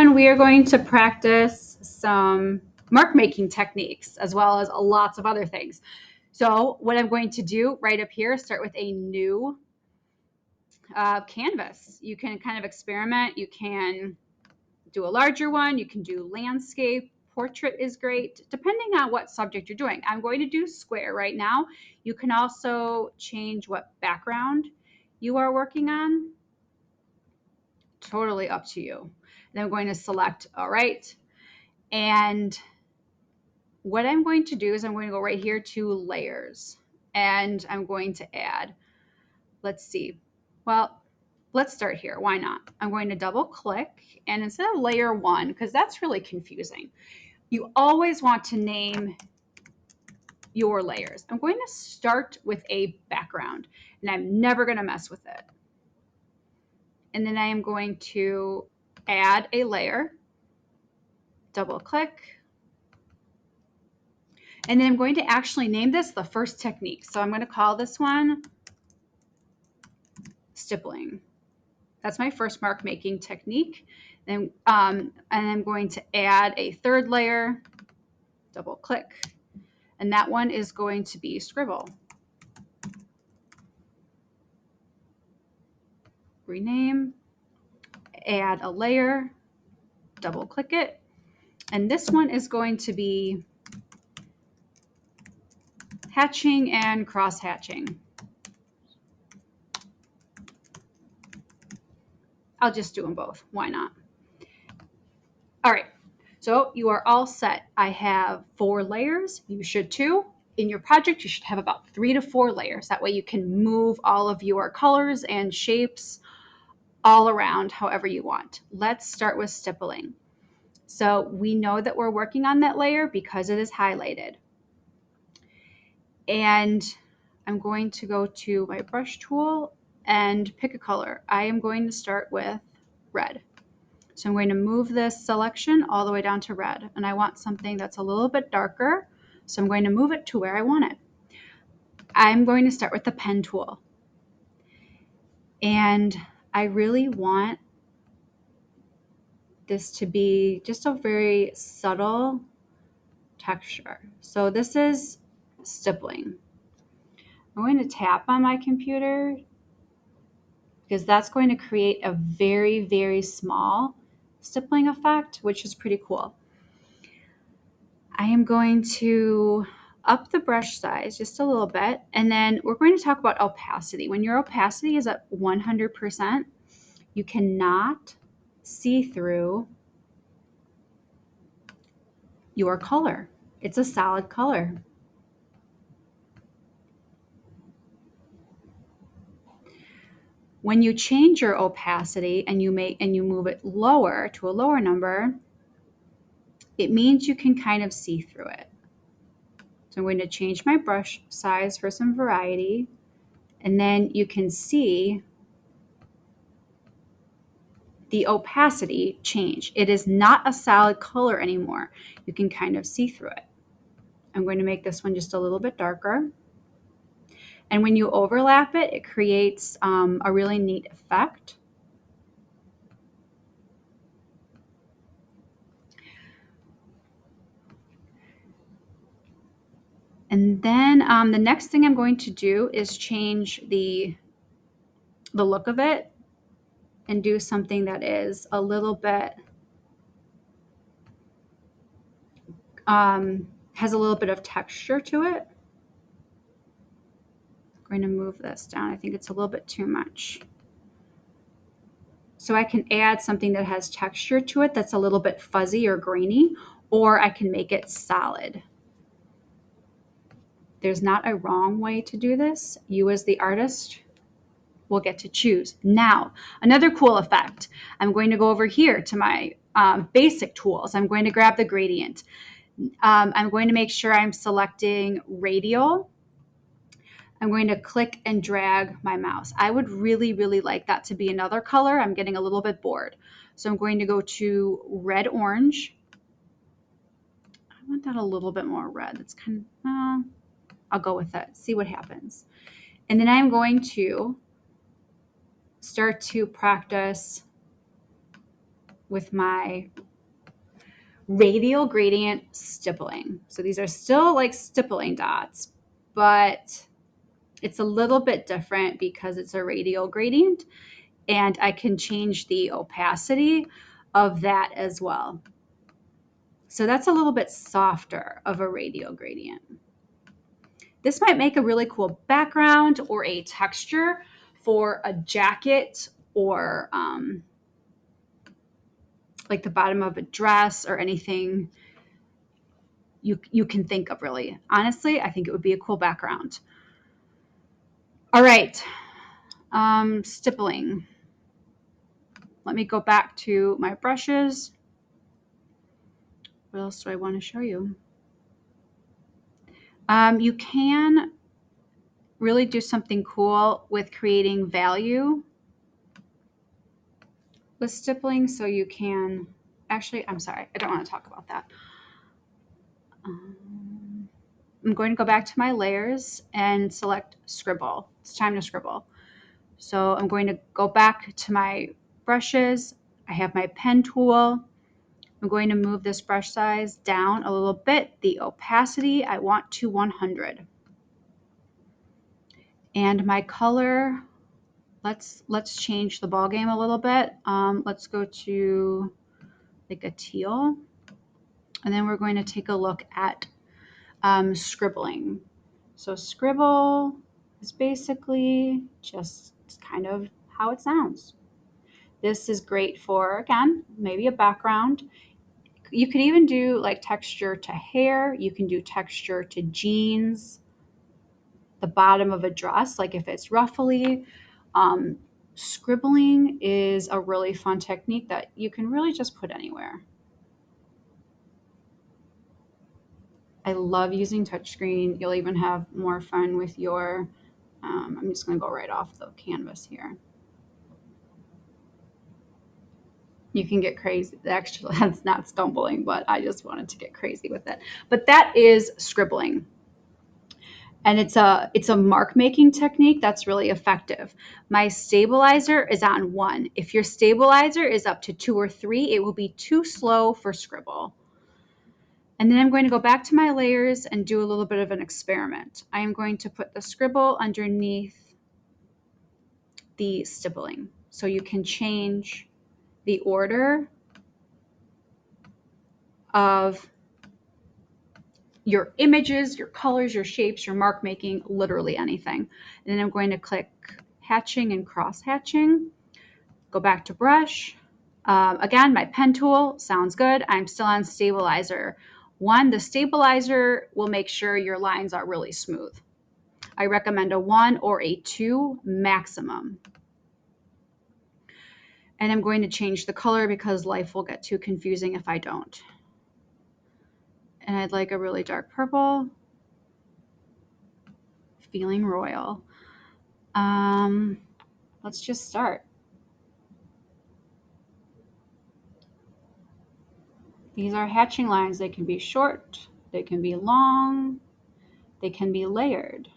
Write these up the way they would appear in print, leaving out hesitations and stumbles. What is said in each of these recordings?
one, we are going to practice some mark making techniques as well as lots of other things. So what I'm going to do right up here, start with a new canvas. You can kind of experiment. You can do a larger one. You can do landscape. Portrait is great, depending on what subject you're doing. I'm going to do square right now. You can also change what background you are working on. Totally up to you. And I'm going to select, all right. And what I'm going to do is I'm going to go right here to layers, and I'm going to add, let's see, well, let's start here. Why not? I'm going to double click, and instead of layer 1, because that's really confusing, you always want to name your layers. I'm going to start with a background, and I'm never going to mess with it. And then I am going to add a layer, double click, and then I'm going to actually name this the first technique. So I'm going to call this one stippling. That's my first mark making technique. And I'm going to add a third layer, double click, and that one is going to be scribble. Rename, add a layer, double click it, and this one is going to be hatching and cross hatching. I'll just do them both. Why not? All right. So you are all set. I have 4 layers. You should too. In your project, you should have about 3 to 4 layers. That way you can move all of your colors and shapes all around however you want. Let's start with stippling. So we know that we're working on that layer because it is highlighted. And I'm going to go to my brush tool and pick a color. I am going to start with red. So I'm going to move this selection all the way down to red, and I want something that's a little bit darker, so I'm going to move it to where I want it. I'm going to start with the pen tool, and I really want this to be just a very subtle texture. So this is stippling. I'm going to tap on my computer because that's going to create a very, very small stippling effect, which is pretty cool. I am going to up the brush size just a little bit, and then we're going to talk about opacity. When your opacity is at 100%, you cannot see through your color. It's a solid color. When you change your opacity and you move it lower to a lower number, it means you can kind of see through it. So I'm going to change my brush size for some variety, and then you can see the opacity change. It is not a solid color anymore. You can kind of see through it. I'm going to make this one just a little bit darker. And when you overlap it, it creates a really neat effect. And then the next thing I'm going to do is change the look of it and do something that is a little bit, has a little bit of texture to it. I'm going to move this down. I think it's a little bit too much. So I can add something that has texture to it that's a little bit fuzzy or grainy, or I can make it solid. There's not a wrong way to do this. You as the artist will get to choose. Now, another cool effect. I'm going to go over here to my basic tools. I'm going to grab the gradient. I'm going to make sure I'm selecting radial. I'm going to click and drag my mouse. I would really, really like that to be another color. I'm getting a little bit bored. So I'm going to go to red orange. I want that a little bit more red. It's kind of, I'll go with it, see what happens. And then I'm going to start to practice with my radial gradient stippling. So these are still like stippling dots, but it's a little bit different because it's a radial gradient, and I can change the opacity of that as well. So that's a little bit softer of a radial gradient. This might make a really cool background or a texture for a jacket or like the bottom of a dress or anything you can think of, really. Honestly, I think it would be a cool background. All right, stippling. Let me go back to my brushes. What else do I want to show you? You can really do something cool with creating value with stippling. So you can, actually, I'm sorry, I don't want to talk about that. I'm going to go back to my layers and select scribble. It's time to scribble. So I'm going to go back to my brushes. I have my pen tool. I'm going to move this brush size down a little bit. The opacity I want to 100. And my color, let's change the ball game a little bit. Let's go to like a teal. And then we're going to take a look at scribbling. So scribble is basically just kind of how it sounds. This is great for, again, maybe a background. You could even do like texture to hair. You can do texture to jeans, the bottom of a dress, like if it's ruffly. Scribbling is a really fun technique that you can really just put anywhere. I love using touchscreen. You'll even have more fun with your, I'm just going to go right off the canvas here. You can get crazy. Actually, that's not stumbling, but I just wanted to get crazy with it. But that is scribbling. And it's a mark making technique that's really effective. My stabilizer is on 1. If your stabilizer is up to 2 or 3, it will be too slow for scribble. And then I'm going to go back to my layers and do a little bit of an experiment. I am going to put the scribble underneath the stippling. So you can change the order of your images, your colors, your shapes, your mark making, literally anything. And then I'm going to click hatching and cross hatching. Go back to brush. Again, my pen tool sounds good. I'm still on stabilizer 1. The stabilizer will make sure your lines are really smooth. I recommend a 1 or a 2 maximum. And I'm going to change the color because life will get too confusing if I don't. And I'd like a really dark purple. Feeling royal. Let's just start. These are hatching lines. They can be short, they can be long, they can be layered.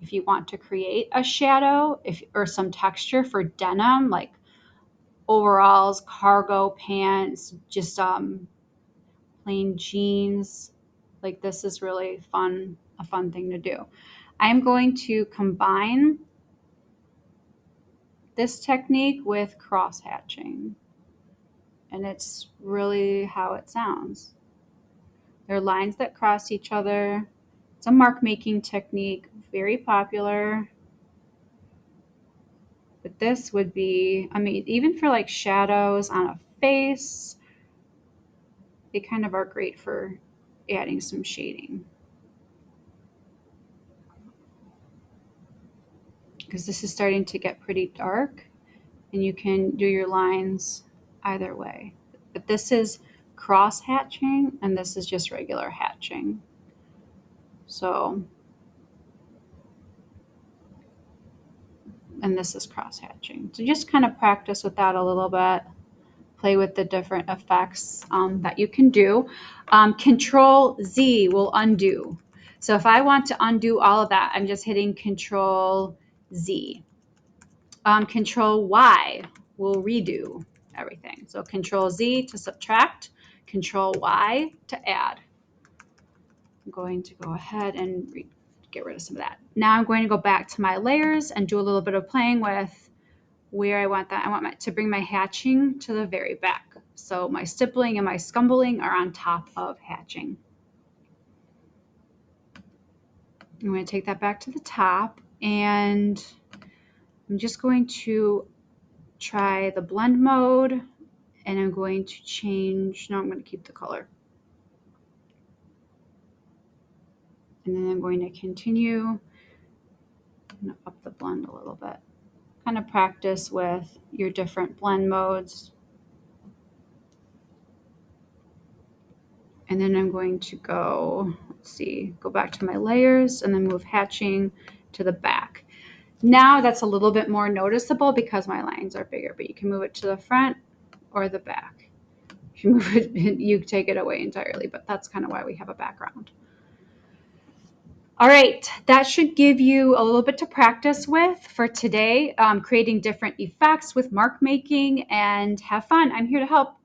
If you want to create a shadow or some texture for denim, like overalls, cargo pants, just plain jeans, like this is really fun, a fun thing to do. I'm going to combine this technique with cross hatching, and it's really how it sounds. There are lines that cross each other. It's a mark making technique, very popular. But this would be, I mean, even for like shadows on a face, they kind of are great for adding some shading. Because this is starting to get pretty dark, and you can do your lines either way. But this is cross hatching, and this is just regular hatching. So, and this is cross hatching. So just kind of practice with that a little bit. Play with the different effects that you can do. Control Z will undo. So if I want to undo all of that, I'm just hitting Control Z. Control Y will redo everything. So Control Z to subtract, Control Y to add. I'm going to go ahead and get rid of some of that. Now I'm going to go back to my layers and do a little bit of playing with where I want that. I want to bring my hatching to the very back. So my stippling and my scumbling are on top of hatching. I'm going to take that back to the top, and I'm just going to try the blend mode, and I'm going to change, no, I'm going to keep the color. And then I'm going to continue. I'm going to up the blend a little bit. Kind of practice with your different blend modes. And then I'm going to go, let's see, go back to my layers and then move hatching to the back. Now that's a little bit more noticeable because my lines are bigger, but you can move it to the front or the back. If you move it, you take it away entirely, but that's kind of why we have a background. All right, that should give you a little bit to practice with for today, creating different effects with mark making, and have fun. I'm here to help.